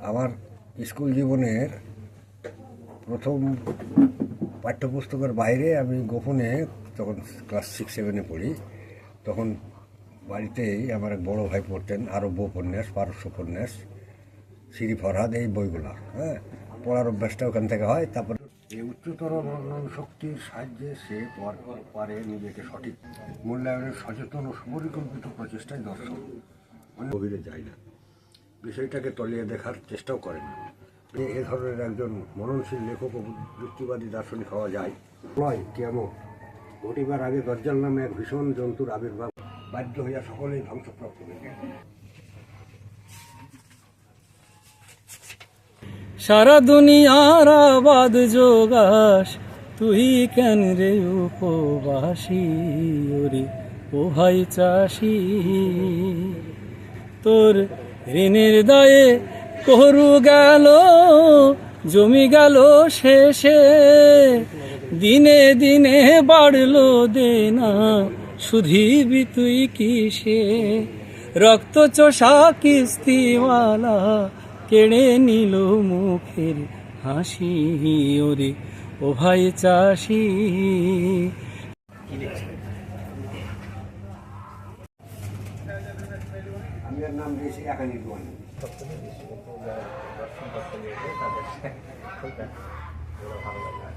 আমার স্কুল জীবনের প্রথম পাঠ্যপুস্তকের বাইরে আমি গোপনে তখন ক্লাস 6-7 পড়ি, তখন বাড়িতেই আমার এক বড়ো ভাই পড়তেন আরব্য উপন্যাস, পারস্য উপন্যাস, শ্রী ফরহাদ, এই বইগুলা। পড়ার অভ্যাসটা ওখান থেকে হয়। তারপর এই উচ্চতর বর্ণন শক্তির সাহায্যে সে পারে নিজেকে সঠিক মূল্যায়নের সচেতন ও সুপরিকল্পিত প্রচেষ্টায় দর্শন গভীরে যায় না, বিষয়টাকে তলিয়ে দেখার চেষ্টাও করেন না। এ ধরনের একজন মননশীল লেখক ও যুক্তিবাদী দার্শনিক হওয়া যায়। প্রলয় কেমন ঘটিবার আগে দজ্জাল নামে এক ভীষণ জন্তুর আবির্ভাব বাধ্য হইয়া সকলেই ধ্বংসপ্রাপ্ত হয়ে গেল। সারা দুনিয়ার আবাদ যোগাস, তুই কেন রে উপবাসী ওরে ও ভাই চাষি। তোর ঋণের দায়ে করু গেল, জমি গেল শেষে, দিনে দিনে বাড়লো দেনা, শুধিবি তুই কিসে। রক্ত চোষা কিস্তিওয়ালা কেড়ে নিল মুখের হাসি ওরে ও ভাই চাষি। আমি এর নাম দিয়েছি একানি দোয়ানি। ভালো লাগে।